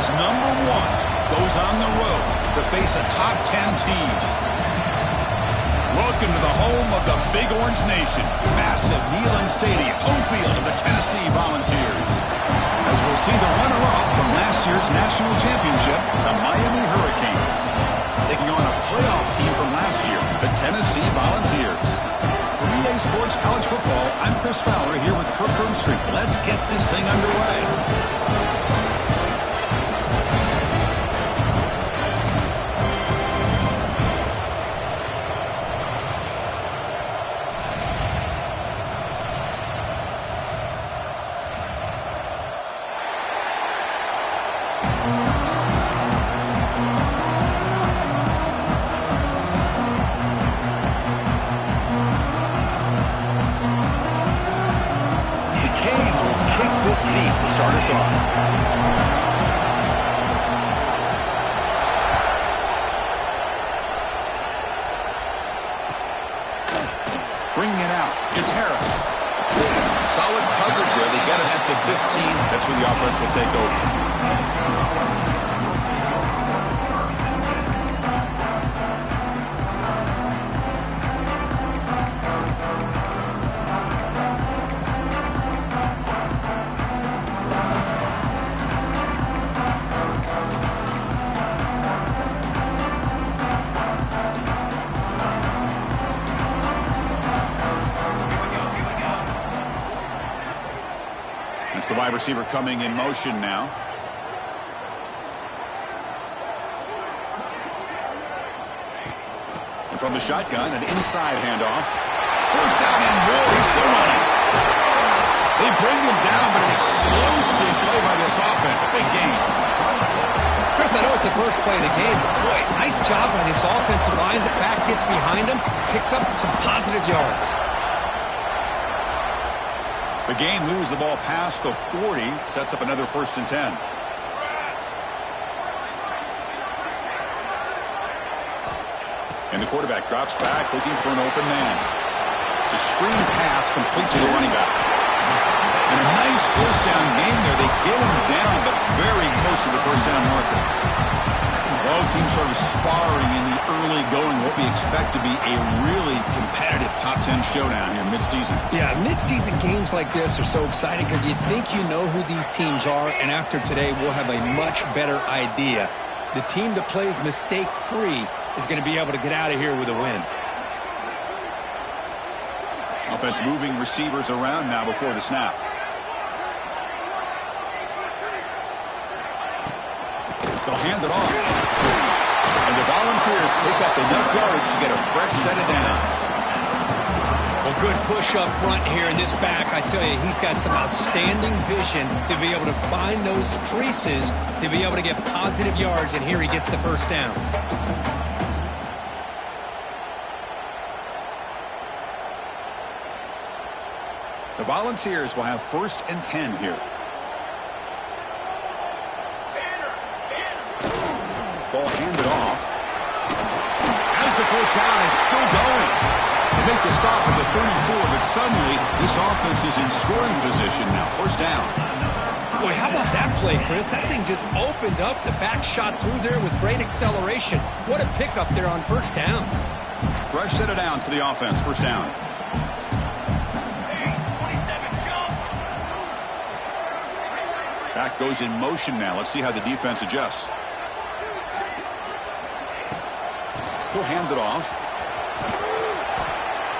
Tennessee's #1 goes on the road to face a top 10 team. Welcome to the home of the Big Orange Nation. Massive Neyland Stadium, home field of the Tennessee Volunteers. As we'll see the runner-up from last year's national championship, the Miami Hurricanes, taking on a playoff team from last year, the Tennessee Volunteers. For EA Sports College Football, I'm Chris Fowler here with Kirk Hermstreet. Let's get this thing underway. Deep to start us off. Bringing it out, it's Harris. Solid coverage there. They get him at the 15. That's where the offense will take over. It's the wide receiver coming in motion now. And from the shotgun, an inside handoff. First down and more. He's still running. They bring him down, but an explosive play by this offense. Big game. Chris, I know it's the first play of the game, but boy, nice job by this offensive line. The back gets behind him, picks up some positive yards. The game moves the ball past the 40, sets up another 1st and 10. And the quarterback drops back, looking for an open man. It's a screen pass complete to the running back. And a nice 1st down gain there. They get him down, but very close to the 1st down marker. Both teams sort of sparring in the early going, what we expect to be a really competitive top 10 showdown here mid-season. Yeah, mid-season games like this are so exciting because you think you know who these teams are, and after today we'll have a much better idea. The team that plays mistake-free is going to be able to get out of here with a win. Offense moving receivers around now before the snap. They'll hand it off. And the Volunteers pick up enough yards to get a fresh set of downs. Well, good push up front here in this back. I tell you, he's got some outstanding vision to be able to find those creases, to be able to get positive yards, and here he gets the 1st down. The Volunteers will have 1st and 10 here. Ball handed off. As the 1st down is still going. They make the stop at the 34, but suddenly this offense is in scoring position now. 1st down. Boy, how about that play, Chris? That thing just opened up. The back shot through there with great acceleration. What a pickup there on 1st down. Fresh set of downs for the offense. 1st down. Back goes in motion now. Let's see how the defense adjusts. He'll hand it off.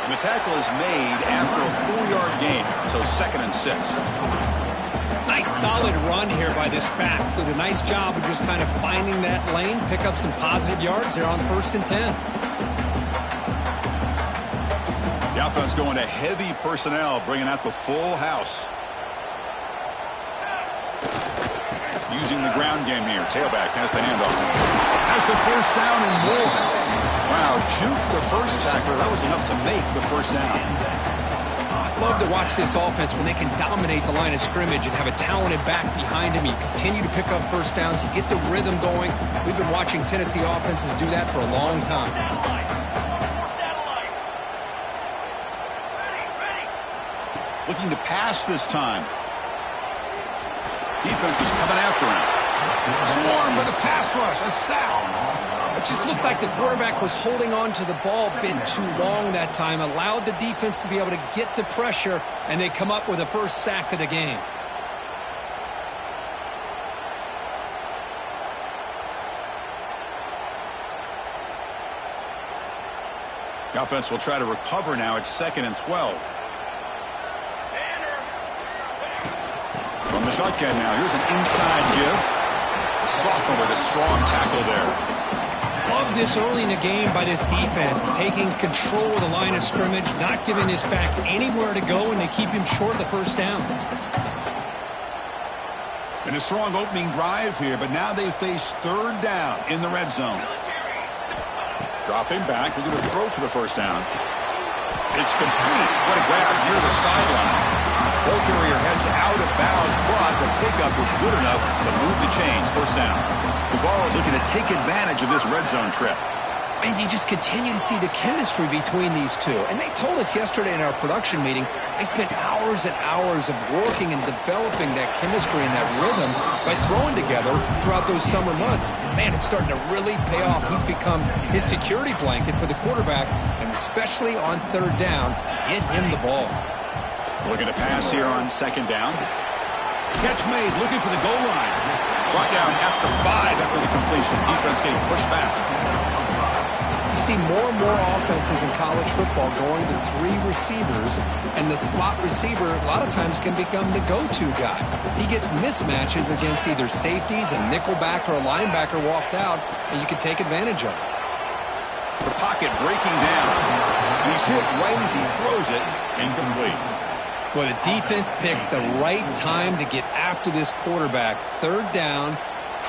And the tackle is made after a 4-yard gain, so 2nd and 6. Nice solid run here by this back. Did a nice job of just kind of finding that lane, pick up some positive yards there on 1st and 10. The offense going to heavy personnel, bringing out the full house. Using the ground game here. Tailback has the handoff. Has the 1st down and more. Wow, juked the 1st tackler. That was enough to make the 1st down. I love to watch this offense when they can dominate the line of scrimmage and have a talented back behind him. You continue to pick up 1st downs. You get the rhythm going. We've been watching Tennessee offenses do that for a long time. Looking to pass this time. Defense is coming after him. Swarm with a pass rush, a sack. It just looked like the quarterback was holding on to the ball a bit too long that time, allowed the defense to be able to get the pressure, and they come up with the first sack of the game. The offense will try to recover now. It's 2nd and 12. From the shotgun now, here's an inside give. The sophomore with a strong tackle there. Love this early in the game by this defense, taking control of the line of scrimmage, not giving this back anywhere to go, and they keep him short of the first down. And a strong opening drive here, but now they face 3rd down in the red zone. Dropping back, they're going to throw for the first down. It's complete. What a grab near the sideline. Ball carrier heads out of bounds, but the pickup was good enough to move the chains. First down. Navarro's looking to take advantage of this red zone trip. And you just continue to see the chemistry between these two. And they told us yesterday in our production meeting, they spent hours and hours of working and developing that chemistry and that rhythm by throwing together throughout those summer months. And, man, it's starting to really pay off. He's become his security blanket for the quarterback, and especially on 3rd down, get him the ball. Looking to pass here on 2nd down. Catch made, looking for the goal line. Brought down at the 5 after the completion. Defense getting pushed back. You see more and more offenses in college football going to 3 receivers, and the slot receiver a lot of times can become the go-to guy. He gets mismatches against either safeties, a nickelback, or a linebacker walked out, and you can take advantage of it. The pocket breaking down. He's hit right as he throws it. Incomplete. Well, the defense picks the right time to get after this quarterback. 3rd down,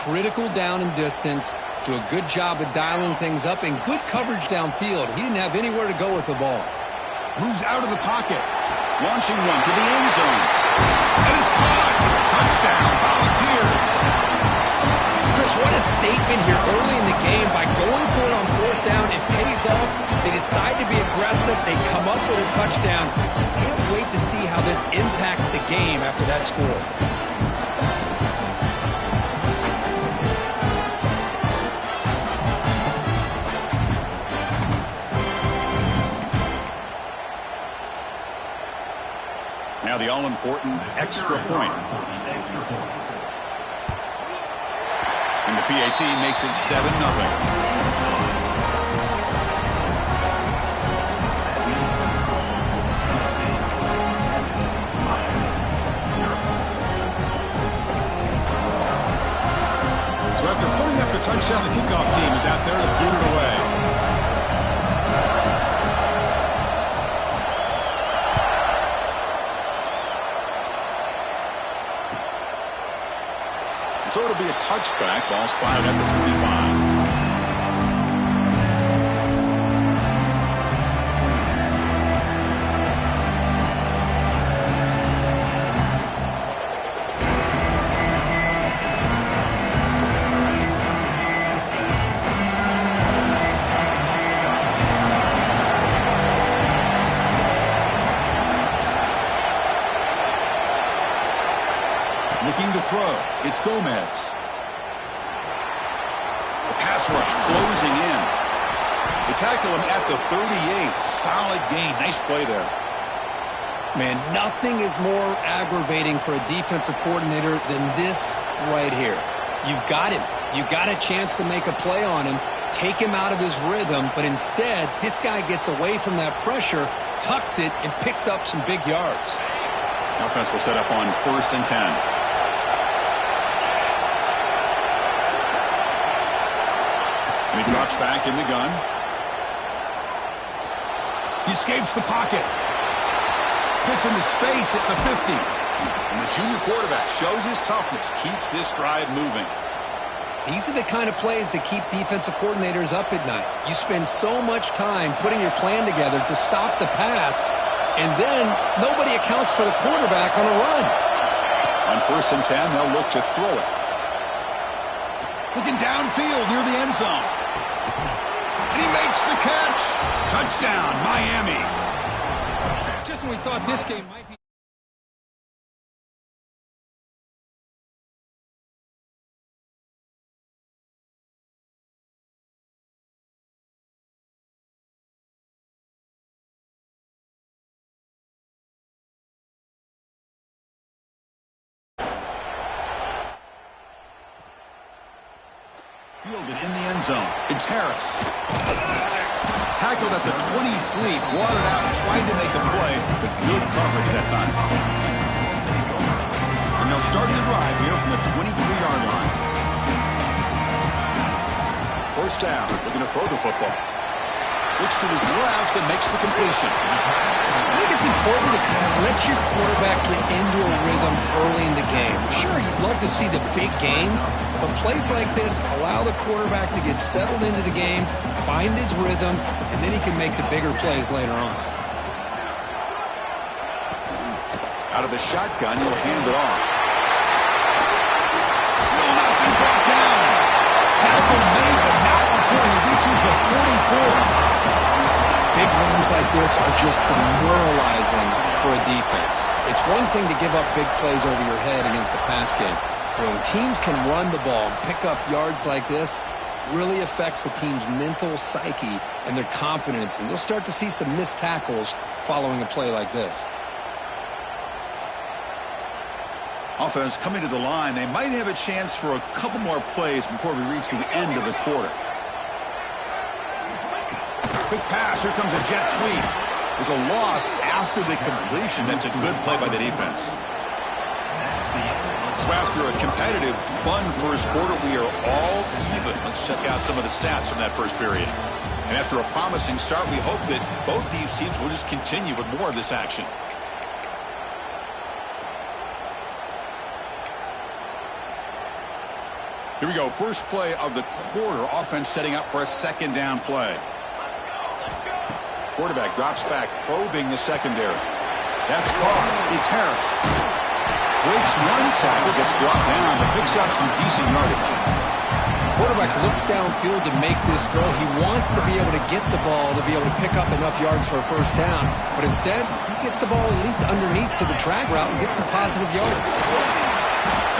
critical down and distance. Do a good job of dialing things up and good coverage downfield. He didn't have anywhere to go with the ball. Moves out of the pocket. Launching one to the end zone. And it's caught. Touchdown, Volunteers. Chris, what a statement here early in the game. By going for it on 4th down, it pays off. They decide to be aggressive. They come up with a touchdown. Can't wait to see how this impacts the game after that score. Now the all-important extra point. And the PAT makes it 7-0. So after putting up the touchdown, the kickoff team is out there to boot it away. So it'll be a touchback. Ball spotted at the 25. Looking to throw. It's Gomez. The pass rush closing in. They tackle him at the 38. Solid gain. Nice play there. Man, nothing is more aggravating for a defensive coordinator than this right here. You've got him. You've got a chance to make a play on him, take him out of his rhythm, but instead, this guy gets away from that pressure, tucks it, and picks up some big yards. Offense will set up on 1st and 10. And he drops back in the gun. He escapes the pocket. Gets into space at the 50. And the junior quarterback shows his toughness, keeps this drive moving. These are the kind of plays that keep defensive coordinators up at night. You spend so much time putting your plan together to stop the pass, and then nobody accounts for the quarterback on a run. On 1st and 10, they'll look to throw it. Looking downfield near the end zone. And he makes the catch. Touchdown, Miami. Just when we thought this game might be Fielded in the end zone. It's Harris. Tackled at the 23, brought it out, tried to make a play, but good coverage that time. And they'll start the drive here from the 23-yard line. First down, looking to throw the football. Looks to his left and makes the completion. I think it's important to kind of let your quarterback get into a rhythm early in the game. Sure, you'd love to see the big gains, but plays like this allow the quarterback to get settled into the game, find his rhythm, and then he can make the bigger plays later on. Out of the shotgun, he'll hand it off. Will not be brought down. Tackle made, but not before he reaches the 44. Big runs like this are just demoralizing for a defense. It's one thing to give up big plays over your head against the pass game. When teams can run the ball, pick up yards like this, really affects the team's mental psyche and their confidence. And you'll start to see some missed tackles following a play like this. Offense coming to the line. They might have a chance for a couple more plays before we reach the end of the quarter. Quick pass. Here comes a jet sweep. There's a loss after the completion. That's a good play by the defense. So after a competitive, fun first quarter, we are all even. Let's check out some of the stats from that first period. And after a promising start, we hope that both these teams will just continue with more of this action. Here we go. First play of the quarter. Offense setting up for a second down play. Quarterback drops back, probing the secondary. That's caught. It's Harris. Breaks one tackle, gets brought down, but picks up some decent yardage. Quarterback looks downfield to make this throw. He wants to be able to get the ball to be able to pick up enough yards for a first down. But instead, he gets the ball at least underneath to the drag route and gets some positive yards.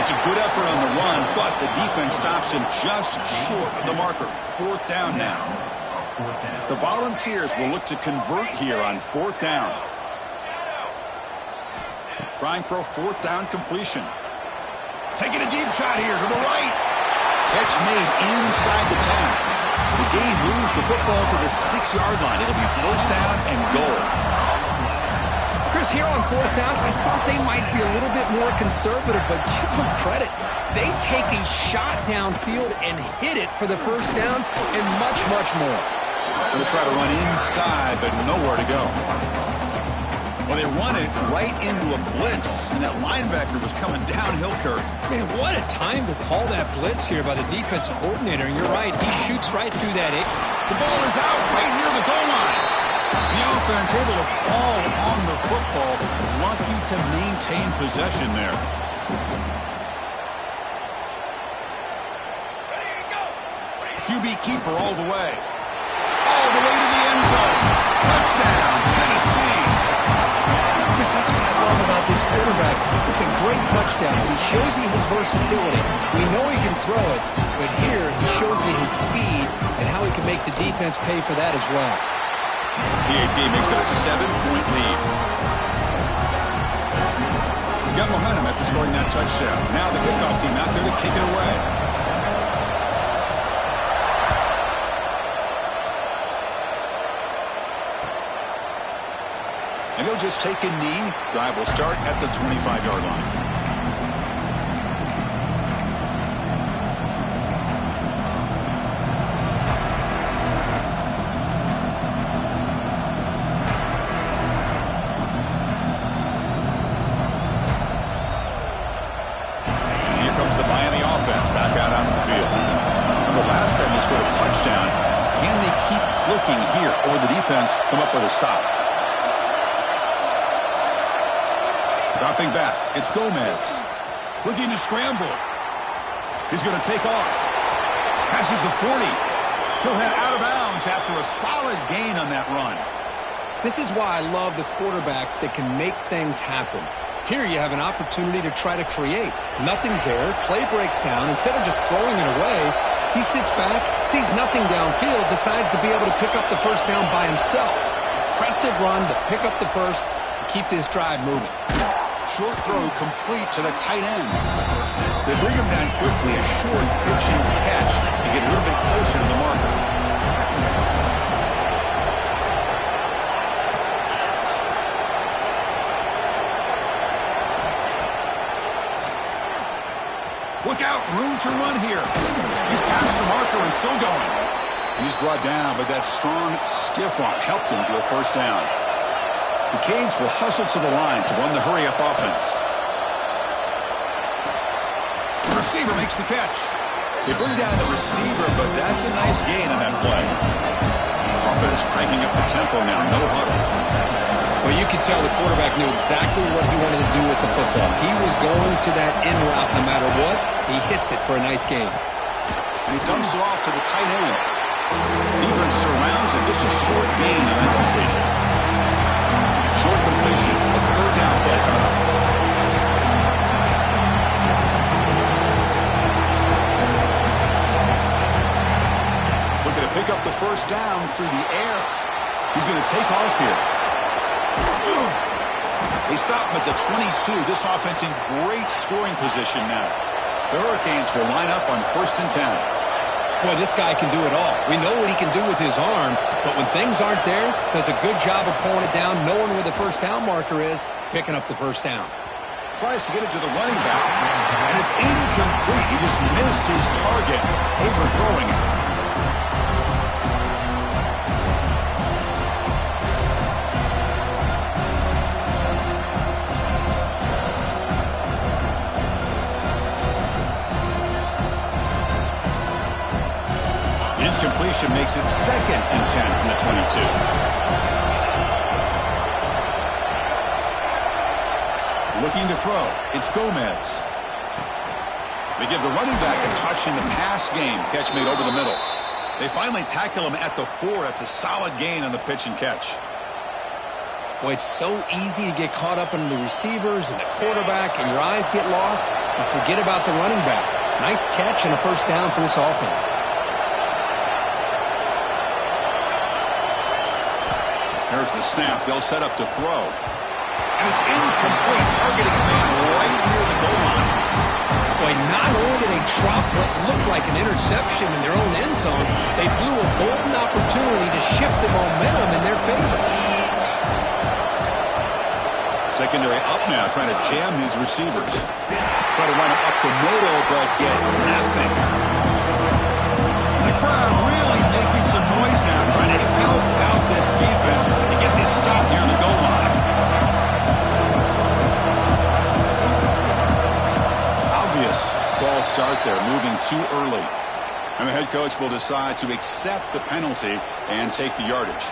It's a good effort on the run, but the defense stops him just short of the marker. Fourth down now. The Volunteers will look to convert here on fourth down. Trying for a fourth down completion. Taking a deep shot here to the right. Catch made inside the 10. The game moves the football to the 6-yard line. It'll be first down and goal. Chris, here on fourth down, I thought they might be a little bit more conservative, but give them credit. They take a shot downfield and hit it for the first down and much, much more. They'll try to run inside, but nowhere to go. Well, they run it right into a blitz, and that linebacker was coming downhill, Kirk. Man, what a time to call that blitz here by the defensive coordinator. And you're right, he shoots right through that. The ball is out right near the goal line. The offense able to fall on the football, lucky to maintain possession there. QB keeper all the way. All the way to the end zone. Touchdown, Tennessee. Chris, that's what I love about this quarterback. It's a great touchdown. He shows you his versatility. We know he can throw it, but here he shows you his speed and how he can make the defense pay for that as well. PAT makes it a 7-point lead. We got momentum after scoring that touchdown. Now the kickoff team out there to kick it away. And he'll just take a knee. Drive will start at the 25-yard line. Here comes the Miami offense back out onto the field. Remember last time they scored a touchdown. Can they keep clicking here, or will the defense come up with a stop? Dropping back, it's Gomez. Looking to scramble. He's going to take off. Passes the 40. He'll head out of bounds after a solid gain on that run. This is why I love the quarterbacks that can make things happen. Here you have an opportunity to try to create. Nothing's there. Play breaks down. Instead of just throwing it away, he sits back, sees nothing downfield, decides to be able to pick up the first down by himself. Impressive run to pick up the first and keep this drive moving. Short throw complete to the tight end. They bring him down quickly, a short pitch and catch to get a little bit closer to the marker. Look out, room to run here. He's past the marker and still going. And he's brought down, but that strong, stiff arm helped him to a first down. The Canes will hustle to the line to run the hurry-up offense. The receiver makes the catch. They bring down the receiver, but that's a nice gain on that play. Offense cranking up the tempo now, no huddle. Well, you could tell the quarterback knew exactly what he wanted to do with the football. He was going to that in route no matter what. He hits it for a nice gain. And he dumps it off to the tight end. Defense surrounds him. Just a short gain on that completion. Short completion. A third down play coming up. Looking to pick up the first down through the air. He's going to take off here. They stop him at the 22. This offense in great scoring position now. The Hurricanes will line up on 1st and 10. Boy, this guy can do it all. We know what he can do with his arm, but when things aren't there, does a good job of pulling it down, knowing where the first down marker is, picking up the first down. Tries to get it to the running back, and it's incomplete. He just missed his target, overthrowing it. Incompletion makes it 2nd and 10 from the 22. Looking to throw. It's Gomez. They give the running back a touch in the pass game. Catch made over the middle. They finally tackle him at the 4. That's a solid gain on the pitch and catch. Boy, it's so easy to get caught up in the receivers and the quarterback, and your eyes get lost. You forget about the running back. Nice catch and a first down for this offense. Here's the snap. They'll set up to throw. And it's incomplete, targeting a man right near the goal line. Boy, not only did they drop what looked like an interception in their own end zone, they blew a golden opportunity to shift the momentum in their favor. Secondary up now, trying to jam these receivers. Try to run it up the middle, but get nothing. The crowd really making some noise now, trying to help out this defense to get this stop near the goal line. Obvious false start there, moving too early. And the head coach will decide to accept the penalty and take the yardage.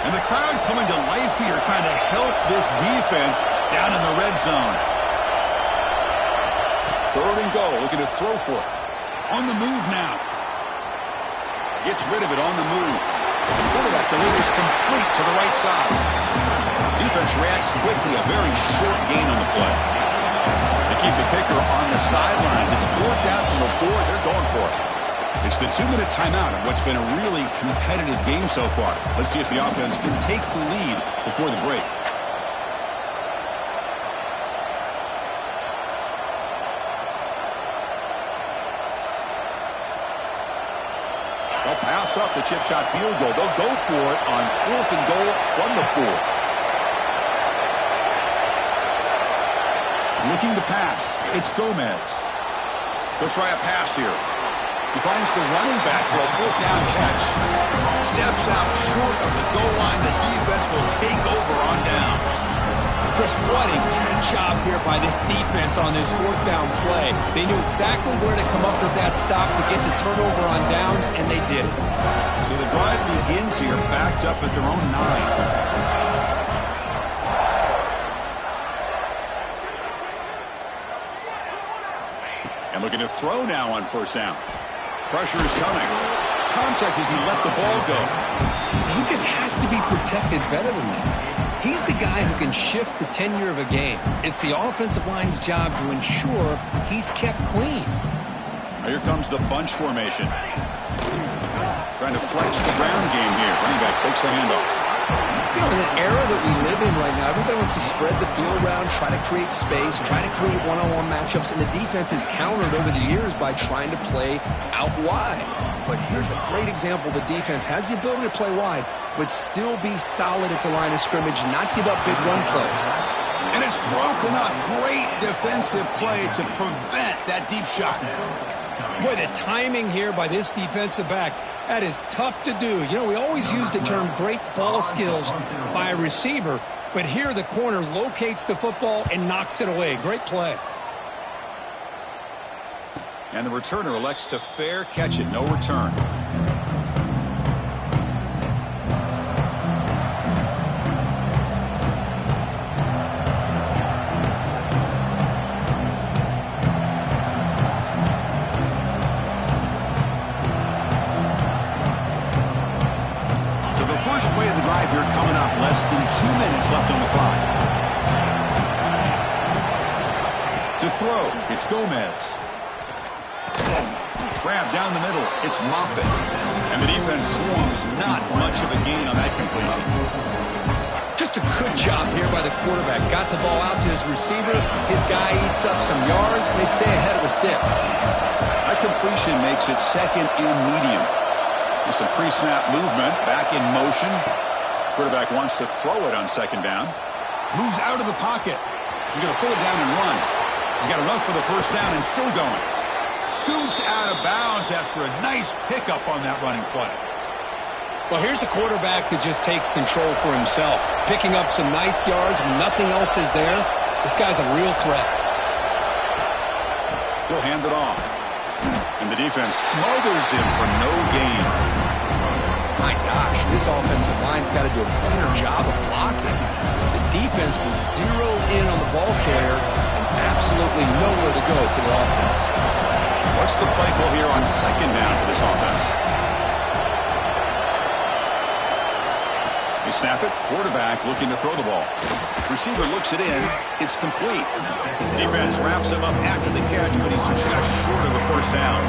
And the crowd coming to life here, trying to help this defense down in the red zone. 3rd and goal, looking to throw for it. On the move now. Gets rid of it on the move. The quarterback delivers complete to the right side. Defense reacts quickly, a very short gain on the play. They keep the kicker on the sidelines. It's 4th down from the 4. They're going for it. It's the 2-minute timeout of what's been a really competitive game so far. Let's see if the offense can take the lead before the break. They'll pass up the chip shot field goal. They'll go for it on 4th and goal from the 4. Looking to pass. It's Gomez. They'll try a pass here. He finds the running back for a 4th down catch. Steps out short of the goal line. The defense will take over on downs. Chris, what a great job here by this defense on this 4th down play. They knew exactly where to come up with that stop to get the turnover on downs, and they did it. So the drive begins here, backed up at their own 9. And looking to throw now on 1st down. Pressure is coming. Contact as he let the ball go. He just has to be protected better than that. He's the guy who can shift the tenure of a game. It's the offensive line's job to ensure he's kept clean. Here comes the bunch formation. Trying to flex the ground game here. Running back takes the handoff. You know, in the era that we live in right now, everybody wants to spread the field around, try to create space, try to create one-on-one matchups, and the defense is countered over the years by trying to play out wide. But here's a great example. The defense has the ability to play wide, but still be solid at the line of scrimmage, not give up big run plays. And it's broken up. Great defensive play to prevent that deep shot. Boy, the timing here by this defensive back, that is tough to do. You know, we always use the term great ball skills by a receiver, but here the corner locates the football and knocks it away. Great play. And the returner elects to fair catch it. No return. Play of the drive here coming up. Less than 2 minutes left on the clock. To throw, it's Gomez. Grab down the middle, it's Moffitt. And the defense swarms. Not much of a gain on that completion. Just a good job here by the quarterback. Got the ball out to his receiver. His guy eats up some yards. They stay ahead of the sticks. That completion makes it second and medium. With some pre-snap movement, back in motion. Quarterback wants to throw it on second down. Moves out of the pocket. He's going to pull it down and run. He's got enough for the first down and still going. Scoots out of bounds after a nice pickup on that running play. Well, here's a quarterback that just takes control for himself. Picking up some nice yards when nothing else is there. This guy's a real threat. He'll hand it off. And the defense smothers him for no gain. My gosh, this offensive line's got to do a better job of blocking. The defense was zeroed in on the ball carrier and absolutely nowhere to go for the offense. What's the play call here on second down for this offense? They snap it. Quarterback looking to throw the ball. Receiver looks it in. It's complete. Defense wraps him up after the catch, but he's just short of a first down.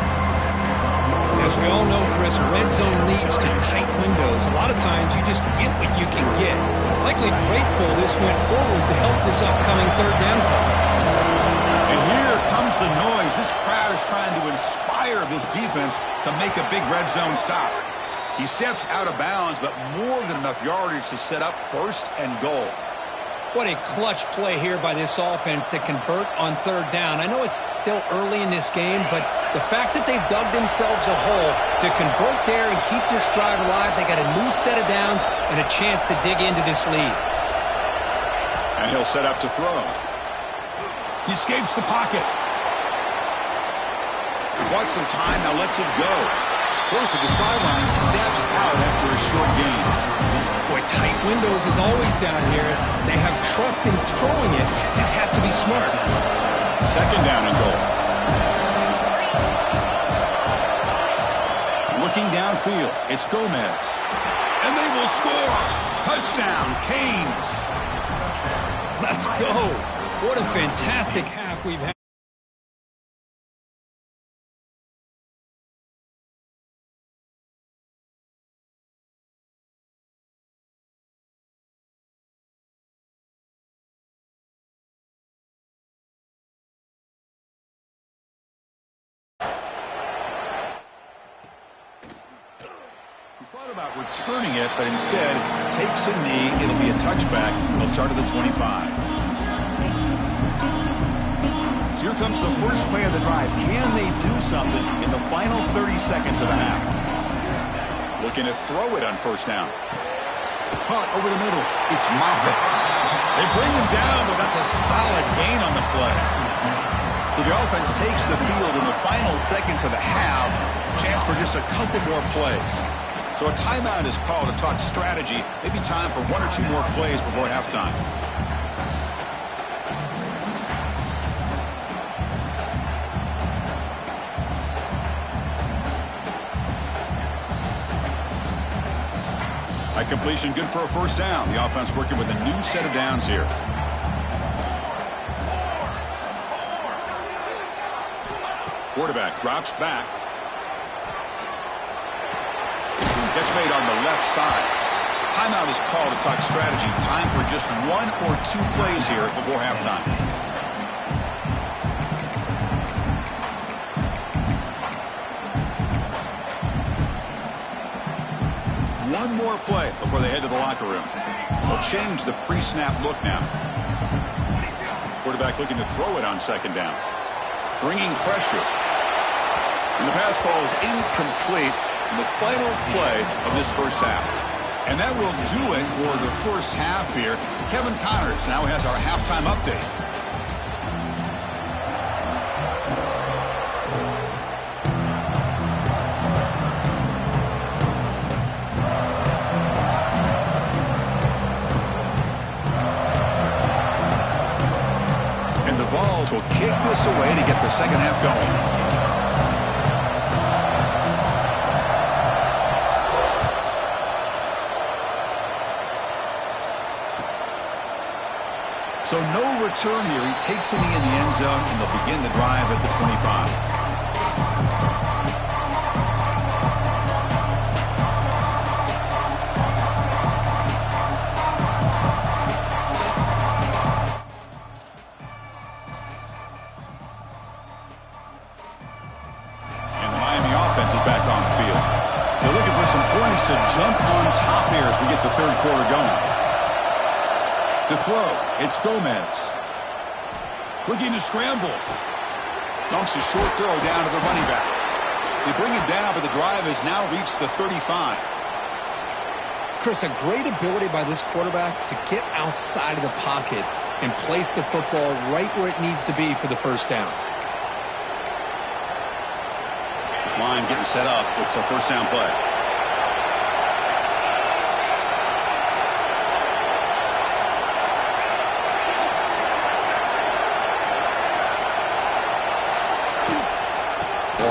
As we all know, Chris, red zone leads to tight windows. A lot of times you just get what you can get. Likely grateful this went forward to help this upcoming third down call. And here comes the noise. This crowd is trying to inspire this defense to make a big red zone stop. He steps out of bounds, but more than enough yardage to set up first and goal. What a clutch play here by this offense to convert on third down. I know it's still early in this game, but the fact that they've dug themselves a hole to convert there and keep this drive alive, they got a new set of downs and a chance to dig into this lead. And he'll set up to throw. He escapes the pocket. Wants some time, now lets it go. Goes to the sideline, steps out after a short gain. Boy, tight windows is always down here. They have trust in throwing it. Just have to be smart. Second down and goal. Looking downfield, it's Gomez. And they will score. Touchdown, Canes. Let's go. What a fantastic half we've had. About returning it, but instead takes a knee. It'll be a touchback. They'll start at the 25. So here comes the first play of the drive. Can they do something in the final 30 seconds of the half? Looking to throw it on first down. Caught over the middle. It's Moffitt. They bring him down, but that's a solid gain on the play. So the offense takes the field in the final seconds of the half. Chance for just a couple more plays. So a timeout is called to talk strategy. Maybe time for one or two more plays before halftime. High completion, good for a first down. The offense working with a new set of downs here. Quarterback drops back. catch made on the left side. Timeout is called to talk strategy. Time for just 1 or 2 plays here before halftime. One more play before they head to the locker room. They'll change the pre-snap look now. Quarterback looking to throw it on second down. Bringing pressure. And the pass falls incomplete in the final play of this first half. And that will do it for the first half here. Kevin Connors now has our halftime update. And the Vols will kick this away to get the second half going. So no return here. He takes it in the end zone, and they'll begin the drive at the 25. And the Miami offense is back on the field. They're looking for some points to jump on top here as we get the third quarter going. To throw, it's Gomez. Looking to scramble. Dumps a short throw down to the running back. They bring it down, but the drive has now reached the 35. Chris, a great ability by this quarterback to get outside of the pocket and place the football right where it needs to be for the first down. This line getting set up. It's a first down play.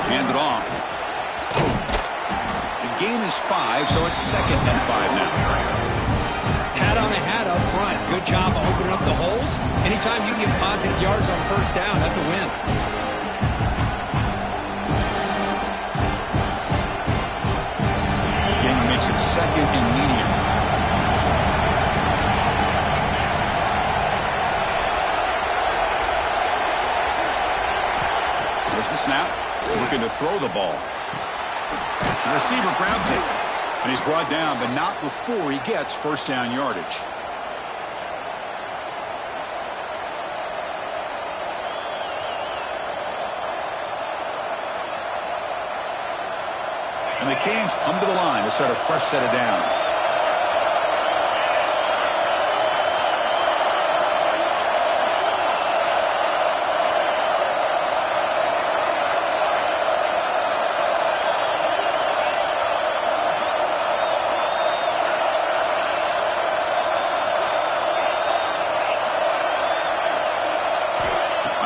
Hand it off. The gain is 5, so it's 2nd and 5 now. Hat on a hat up front. Good job opening up the holes. Anytime you can get positive yards on first down, that's a win. Again, makes it 2nd and medium. There's the snap. Looking to throw the ball. The receiver grabs it. And he's brought down, but not before he gets first down yardage. And the Canes come to the line to set a fresh set of downs.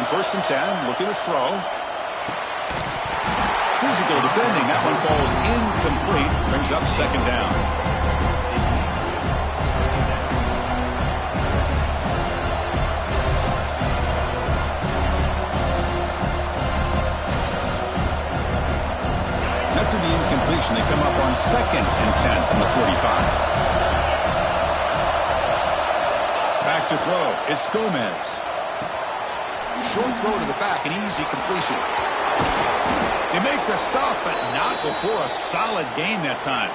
First and 10, looking to throw. Physical defending. That one falls incomplete. Brings up second down. After the incompletion, they come up on 2nd and 10 from the 45. Back to throw. It's Gomez. Short throw to the back, an easy completion. They make the stop, but not before a solid gain that time.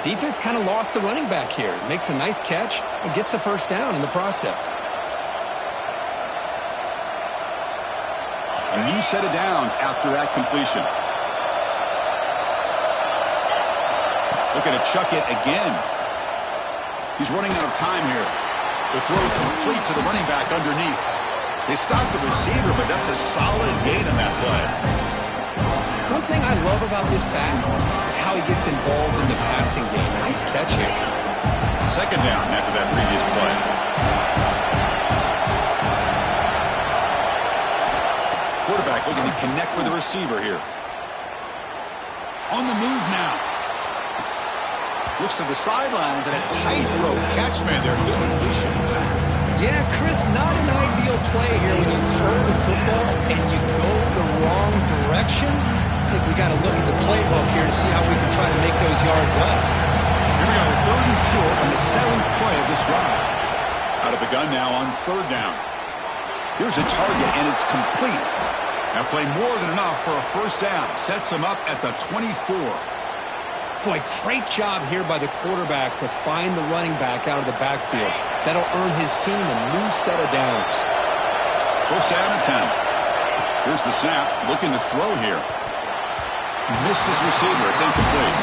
Defense kind of lost the running back here. Makes a nice catch and gets the first down in the process. A new set of downs after that completion. Looking to chuck it again. He's running out of time here. The throw complete to the running back underneath. They stopped the receiver, but that's a solid gain on that play. One thing I love about this back is how he gets involved in the passing game. Nice catch here. Second down after that previous play. Quarterback looking to connect with the receiver here. On the move now. Looks to the sidelines and a tightrope catch man there. Good completion. Yeah, Chris, not an ideal play here when you throw the football and you go the wrong direction. think we got to look at the playbook here to see how we can try to make those yards up. Here we go, 3rd and short on the 7th play of this drive. Out of the gun now on 3rd down. Here's a target, and it's complete. That play more than enough for a 1st down. Sets him up at the 24. Boy, great job here by the quarterback to find the running back out of the backfield. That'll earn his team a new set of downs. 1st down and 10. Here's the snap, looking to throw here. Missed his receiver. It's incomplete.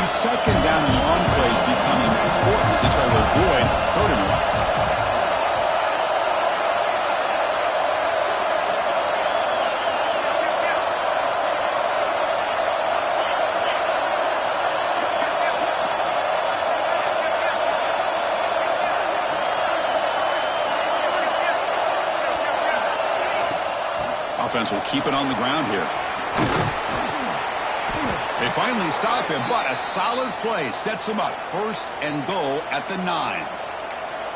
Second down and long plays becoming important as they try to avoid 3rd and 1. Offense will keep it on the ground here. They finally stop him, but a solid play sets him up. 1st and goal at the 9.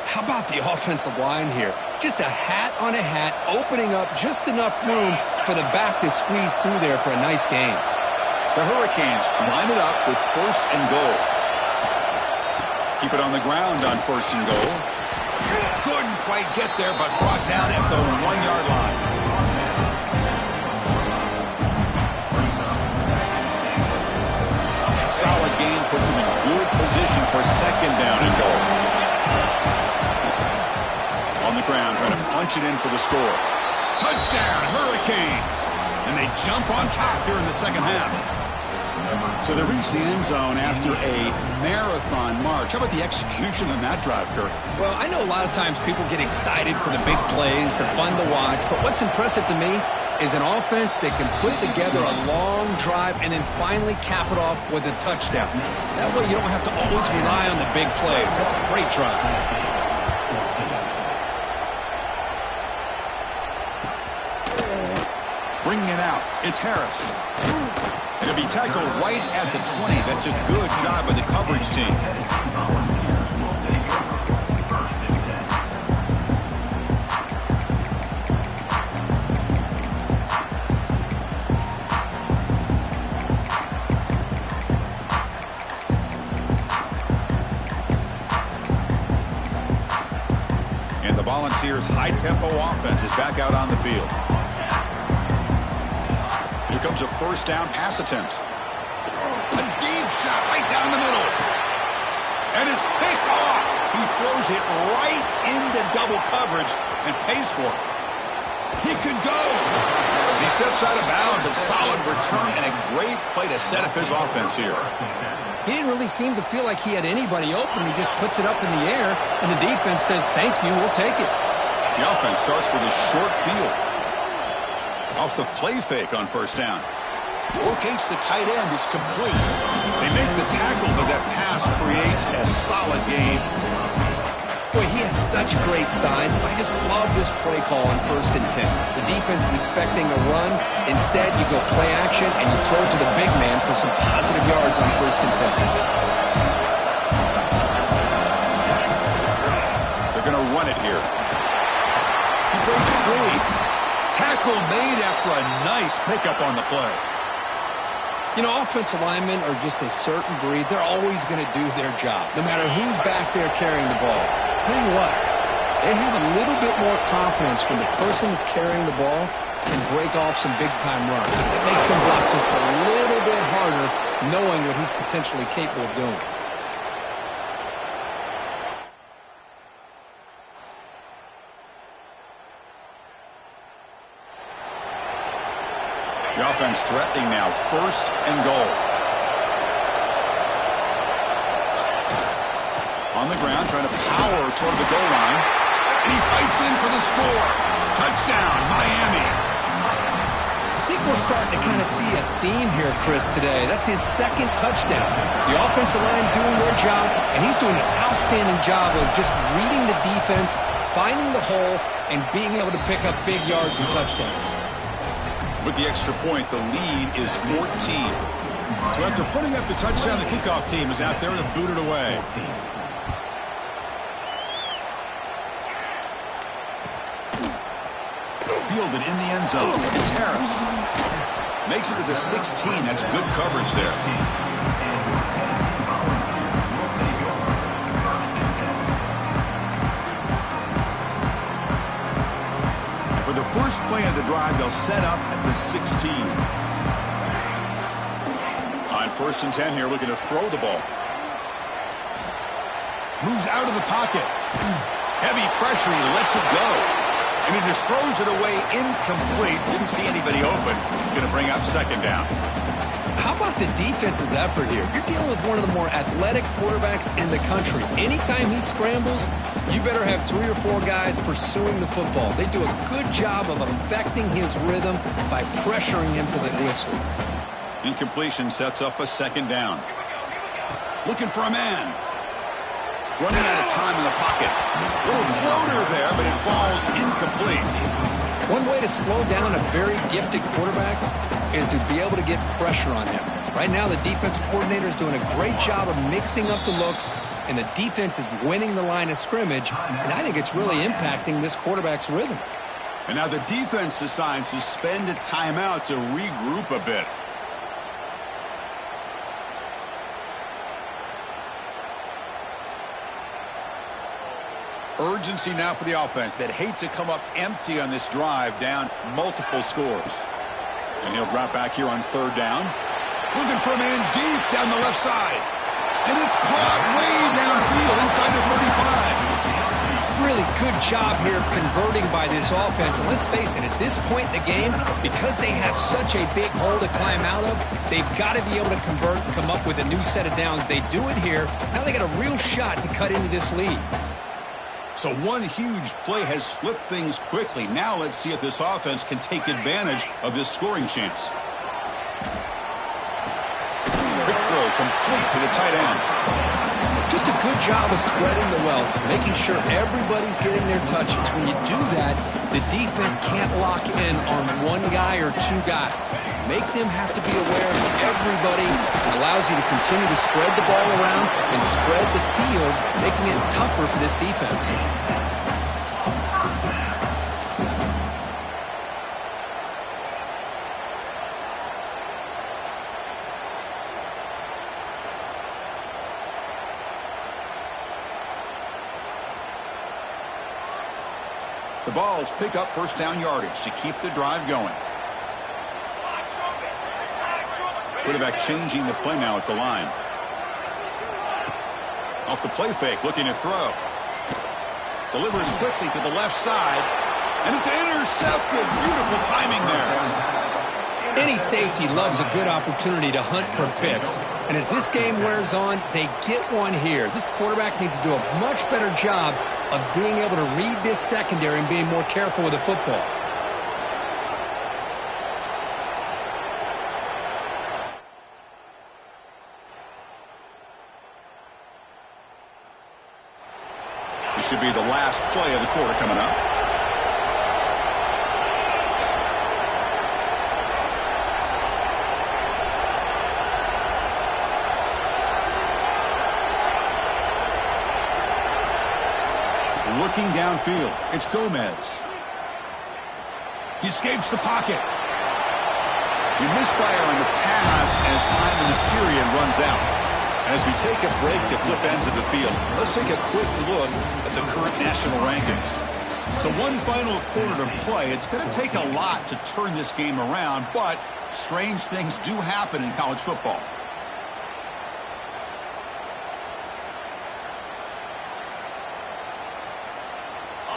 How about the offensive line here? Just a hat on a hat, opening up just enough room for the back to squeeze through there for a nice gain. The Hurricanes line it up with 1st and goal. Keep it on the ground on 1st and goal. Couldn't quite get there, but brought down at the 1-yard line. Solid game puts him in good position for 2nd down and goal. On the ground, trying to punch it in for the score. Touchdown, Hurricanes! And they jump on top here in the 2nd half. So they reach the end zone after a marathon march. How about the execution on that drive, Kirk? Well, I know a lot of times people get excited for the big plays. They're fun to watch. But what's impressive to me is an offense that can put together a long drive and then finally cap it off with a touchdown. That way you don't have to always rely on the big plays. That's a great drive. Bringing it out, it's Harris. It'll be tackled right at the 20. That's a good job by the coverage team. And the Volunteers' high-tempo offense is back out on the field. Here comes a 1st down pass attempt. A deep shot right down the middle. And it's picked off. He throws it right into double coverage and pays for it. He could go. He steps out of bounds. A solid return and a great play to set up his offense here. He didn't really seem to feel like he had anybody open. He just puts it up in the air, and the defense says, thank you, we'll take it. The offense starts with a short field. Off the play fake on 1st down. Locates the tight end. It's complete. They make the tackle, but that pass creates a solid gain. Boy, he has such great size. I just love this play call on 1st and 10. The defense is expecting a run. Instead, you go play action, and you throw it to the big man for some positive yards on 1st and 10. They're going to run it here. He breaks free. Tackle made after a nice pickup on the play. You know, offensive linemen are just a certain breed. They're always going to do their job, no matter who's back there carrying the ball. I'll tell you what, they have a little bit more confidence when the person that's carrying the ball can break off some big-time runs. It makes them block just a little bit harder, knowing what he's potentially capable of doing. The offense threatening now, 1st and goal. On the ground, trying to power toward the goal line. And he fights in for the score. Touchdown, Miami. I think we're starting to kind of see a theme here, Chris, today. That's his 2nd touchdown. The offensive line doing their job, and he's doing an outstanding job of just reading the defense, finding the hole, and being able to pick up big yards and touchdowns. With the extra point, the lead is 14. So after putting up the touchdown, the kickoff team is out there to boot it away. Fielded in the end zone. It's Harris. Makes it to the 16. That's good coverage there. And for the first play of the drive, they'll set up at the 16. On 1st and 10 here, looking to throw the ball. Moves out of the pocket. Heavy pressure, he lets it go. And he just throws it away incomplete. Didn't see anybody open. He's going to bring up 2nd down. How about the defense's effort here? You're dealing with one of the more athletic quarterbacks in the country. Anytime he scrambles, you better have 3 or 4 guys pursuing the football. They do a good job of affecting his rhythm by pressuring him to the whistle. Incompletion sets up a 2nd down. Looking for a man. Running out of time in the pocket. Little floater there, but it falls incomplete. One way to slow down a very gifted quarterback is to be able to get pressure on him. Right now, the defense coordinator is doing a great job of mixing up the looks, and the defense is winning the line of scrimmage, and I think it's really impacting this quarterback's rhythm. And now the defense decides to spend a timeout to regroup a bit. Urgency now for the offense that hates to come up empty on this drive, down multiple scores. And he'll drop back here on 3rd down. Looking for a man deep down the left side. And it's caught way downfield inside the 35. Really good job here of converting by this offense. And let's face it, at this point in the game, because they have such a big hole to climb out of, they've got to be able to convert and come up with a new set of downs. They do it here. Now they got a real shot to cut into this lead. So one huge play has flipped things quickly. Now let's see if this offense can take advantage of this scoring chance. Quick throw complete to the tight end. Just a good job of spreading the wealth, making sure everybody's getting their touches. When you do that, the defense can't lock in on 1 guy or 2 guys. Make them have to be aware of everybody. It allows you to continue to spread the ball around and spread the field, making it tougher for this defense. The Vols pick up 1st down yardage to keep the drive going. Quarterback changing the play now at the line. Off the play fake, looking to throw. Delivers quickly to the left side. And it's intercepted. Beautiful timing there. Any safety loves a good opportunity to hunt for picks. And as this game wears on, they get one here. This quarterback needs to do a much better job of being able to read this secondary and being more careful with the football. This should be the last play of the quarter coming up. Looking downfield, it's Gomez. He escapes the pocket. He misfire on the pass as time in the period runs out. As we take a break to flip ends of the field, let's take a quick look at the current national rankings. So one final quarter to play. It's going to take a lot to turn this game around, but strange things do happen in college football.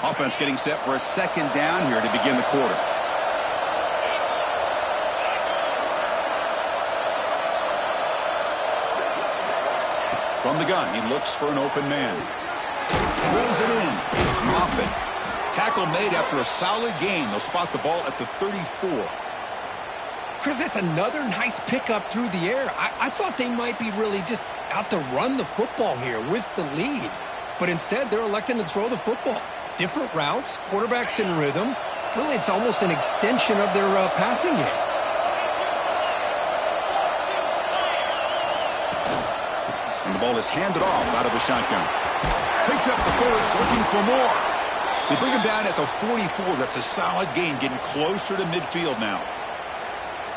Offense getting set for a 2nd down here to begin the quarter. From the gun, he looks for an open man. Throws it in. It's Moffitt. Tackle made after a solid gain. They'll spot the ball at the 34. Chris, that's another nice pickup through the air. I thought they might be really just out to run the football here with the lead. But instead, they're electing to throw the football. Different routes, quarterbacks in rhythm. Really, it's almost an extension of their passing game. And the ball is handed off out of the shotgun. Picks up the first, looking for more. They bring him down at the 44. That's a solid gain, getting closer to midfield now.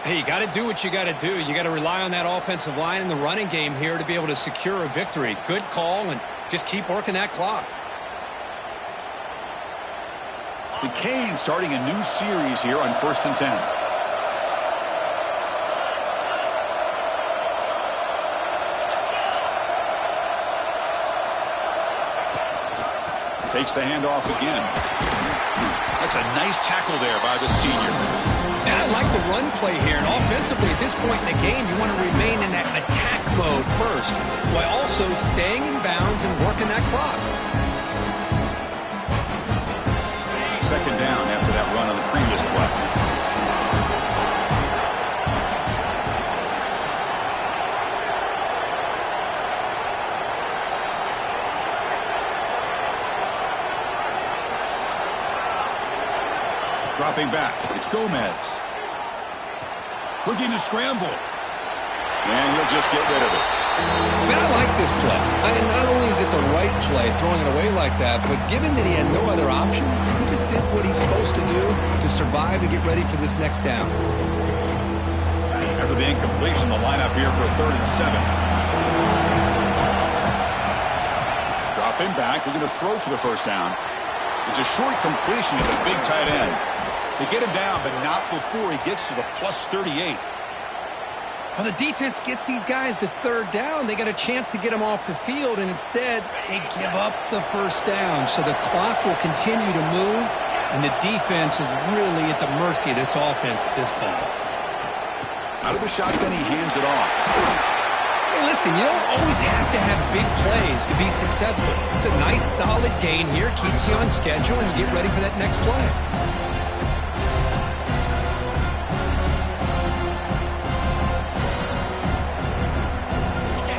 Hey, you got to do what you got to do. You got to rely on that offensive line in the running game here to be able to secure a victory. Good call, and just keep working that clock. The Canes starting a new series here on 1st and 10. Takes the handoff again. That's a nice tackle there by the senior. And I like the run play here. And offensively, at this point in the game, you want to remain in that attack mode first, while also staying in bounds and working that clock. Second down after that run on the previous play. Dropping back, it's Gomez. Looking to scramble. And he'll just get rid of it. Man, I like this play. Not only is it the right play, throwing it away like that, but given that he had no other option, he just did what he's supposed to do to survive and get ready for this next down. After the incompletion, the lineup here for 3rd and 7. Dropping back, looking to throw for the first down. It's a short completion to the big tight end. They get him down, but not before he gets to the plus 38. Well, the defense gets these guys to 3rd down. They got a chance to get them off the field, and instead they give up the first down. So the clock will continue to move, and the defense is really at the mercy of this offense at this point. Out of the shotgun, he hands it off. Hey, listen, you don't always have to have big plays to be successful. It's a nice, solid gain here, keeps you on schedule, and you get ready for that next play.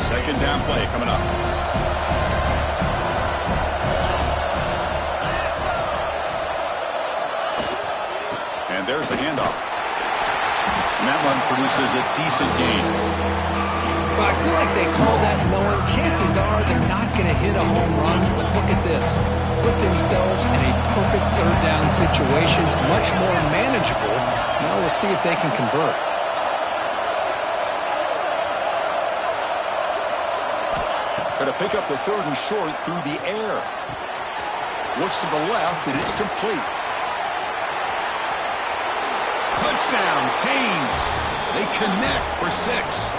Second down play coming up. And there's the handoff. And that one produces a decent gain. Well, I feel like they call that knowing chances are they're not going to hit a home run, but look at this. Put themselves in a perfect 3rd down situation. It's much more manageable. Now we'll see if they can convert. Going to pick up the 3rd and short through the air. Looks to the left, and it's complete. Touchdown, Canes. They connect for 6.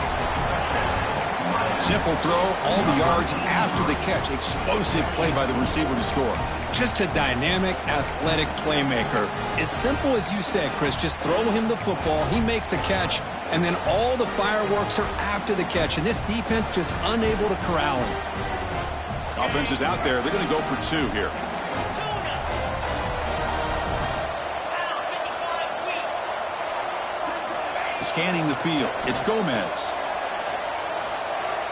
Simple throw, all the yards after the catch. Explosive play by the receiver to score. Just a dynamic, athletic playmaker. As simple as you said, Chris, just throw him the football, he makes a catch, and then all the fireworks are after the catch. And this defense just unable to corral him. Offense is out there. They're going to go for 2 here. Scanning the field. It's Gomez.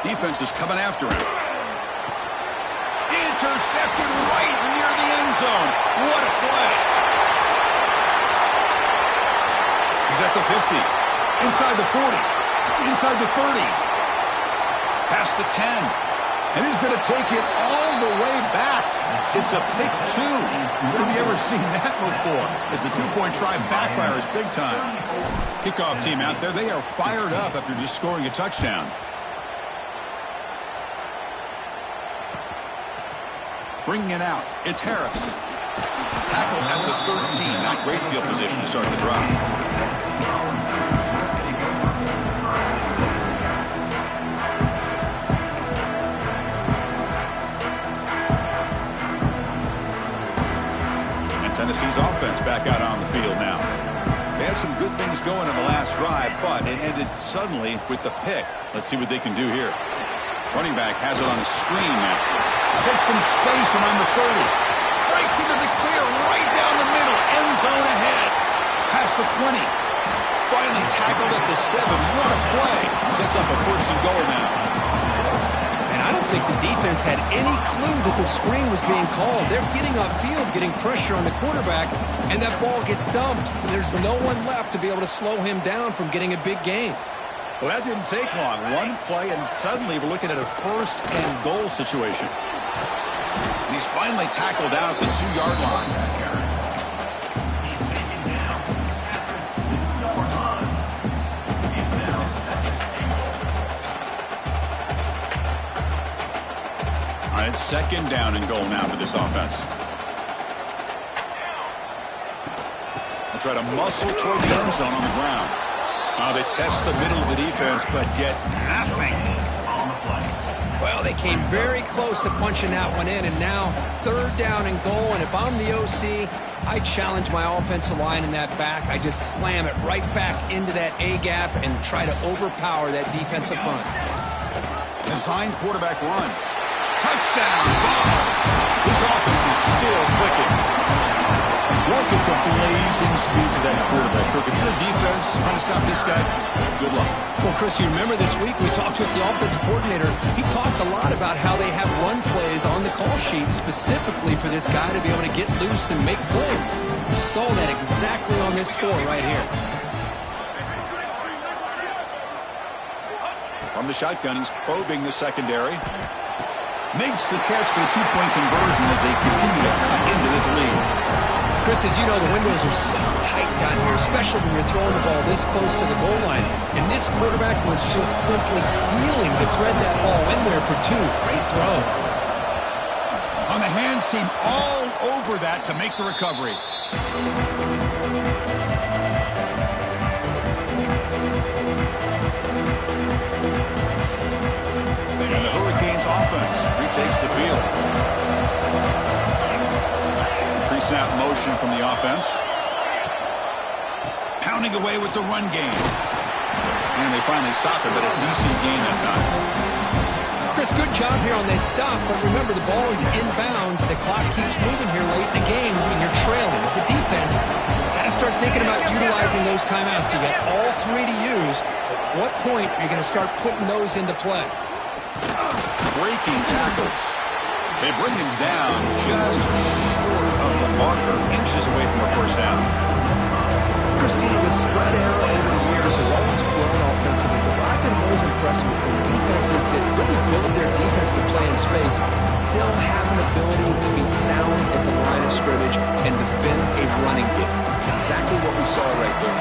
Defense is coming after him. Intercepted right near the end zone. What a play. He's at the 50. Inside the 40. Inside the 30. Past the 10. And he's going to take it all the way back. It's a pick 2. When have you ever seen that before? As the 2-point try backfires big time. Kickoff team out there. They are fired up after just scoring a touchdown. Bringing it out. It's Harris. Tackle at the 13. Not great field position to start the drive. And Tennessee's offense back out on the field now. They had some good things going in the last drive, but it ended suddenly with the pick. Let's see what they can do here. Running back has it on the screen now. Gets some space around the 30. Breaks into the clear right down the middle. End zone ahead. Past the 20. Finally tackled at the 7. What a play. Sets up a 1st and goal now. And I don't think the defense had any clue that the screen was being called. They're getting upfield, getting pressure on the quarterback, and that ball gets dumped. There's no one left to be able to slow him down from getting a big gain. Well, that didn't take long. One play, and suddenly we're looking at a first-and-goal situation. And he's finally tackled out at the 2-yard line. All right, second down and goal now for this offense. They'll try to muscle toward the end zone on the ground. They test the middle of the defense, but get nothing. Well, they came very close to punching that one in, and now third down and goal. And if I'm the OC, I challenge my offensive line in that back. I just slam it right back into that A-gap and try to overpower that defensive front. Design quarterback run. Touchdown, Bunz. This offense is still clicking. Look at the blazing speed for that quarterback. If you're the defense trying to stop this guy, good luck. Well, Chris, you remember this week we talked with the offensive coordinator. He talked a lot about how they have run plays on the call sheet specifically for this guy to be able to get loose and make plays. You saw that exactly on this score right here. From the shotgun, he's probing the secondary. Makes the catch for the two-point conversion as they continue to cut into this lead. Chris, as you know, the windows are so tight down here, especially when you're throwing the ball this close to the goal line. And this quarterback was just simply dealing to thread that ball in there for two. Great throw. On the hands team all over that to make the recovery. And the Hurricanes offense retakes the field. Pre-snap motion from the offense. Pounding away with the run game. And they finally stop it, but a decent gain that time. Chris, good job here on that stop, but remember the ball is inbounds. The clock keeps moving here late in the game when you're trailing. As a defense, got to start thinking about utilizing those timeouts. You got all three to use. At what point are you going to start putting those into play? Breaking tackles. They bring him down just short of the marker, inches away from a first down. Christina, the spread era over the years has always grown offensively, but I've been always impressed with defenses that really build their defense to play in space, still have an ability to be sound at the line of scrimmage and defend a running game. It's exactly what we saw right there.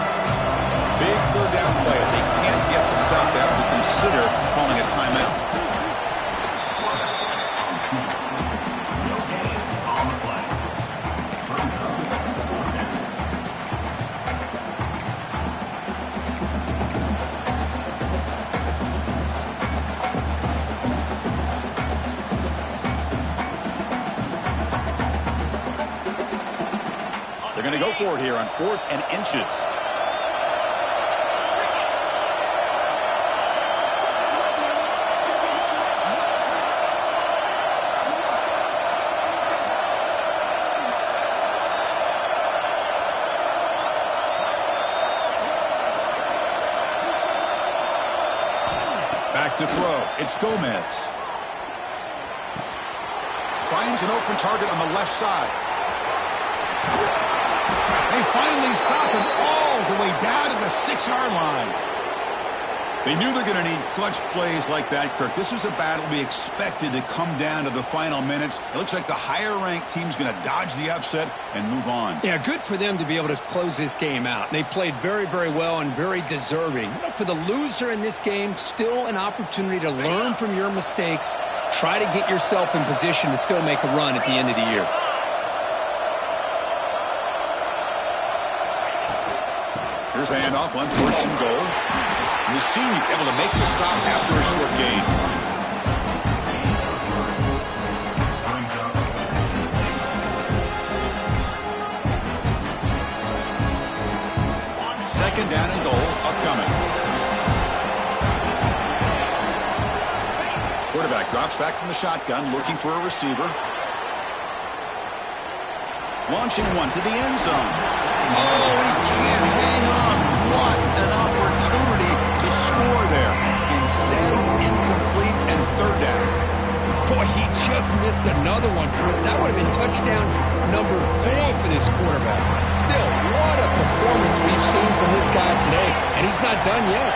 Big third down play. If they can't get the stop, they have to consider calling a timeout. They're going to go for it here on 4th and inches. Back to throw. It's Gomez. Finds an open target on the left side. They finally stop him all the way down to the 6-yard line. They knew they're going to need clutch plays like that, Kirk. This was a battle we expected to come down to the final minutes. It looks like the higher-ranked team's going to dodge the upset and move on. Yeah, good for them to be able to close this game out. They played very, very well and very deserving. For the loser in this game, still an opportunity to learn from your mistakes. Try to get yourself in position to still make a run at the end of the year. Here's the handoff on 1st and goal. And the senior able to make the stop after a short gain. Second down and goal upcoming. Quarterback drops back from the shotgun, looking for a receiver. Launching one to the end zone. Oh, he can't hang on. What an opportunity to score there. Instead, incomplete and third down. missed another one, Chris. That would have been touchdown number 4 for this quarterback. Still, what a performance we've seen from this guy today, and he's not done yet.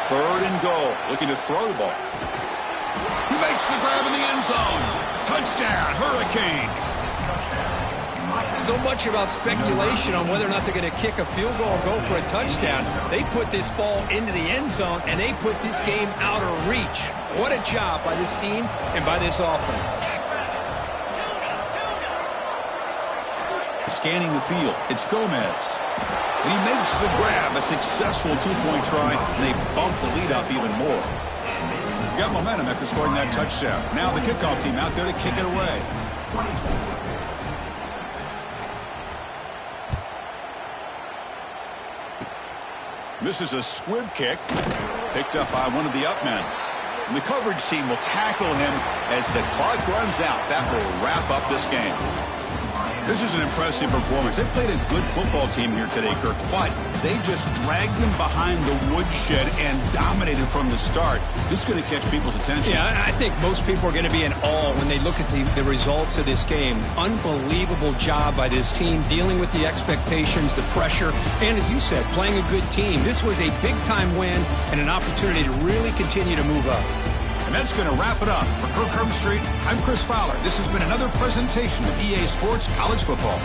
Third and goal, looking to throw the ball. He makes the grab in the end zone. Touchdown, Hurricanes. So much about speculation on whether or not they're going to kick a field goal or go for a touchdown. They put this ball into the end zone, and they put this game out of reach. What a job by this team and by this offense. Scanning the field, it's Gomez. And he makes the grab, a successful two-point try, and they bump the lead up even more. Got momentum after scoring that touchdown. Now the kickoff team out there to kick it away. This is a squib kick, picked up by one of the up men. And the coverage team will tackle him as the clock runs out. That will wrap up this game. This is an impressive performance. They played a good football team here today, Kirk, but they just dragged them behind the woodshed and dominated from the start. This is going to catch people's attention. Yeah, I think most people are going to be in awe when they look at the results of this game. Unbelievable job by this team, dealing with the expectations, the pressure, and as you said, playing a good team. This was a big-time win and an opportunity to really continue to move up. And that's going to wrap it up. For Kirk Herbstreit, I'm Chris Fowler. This has been another presentation of EA Sports College Football.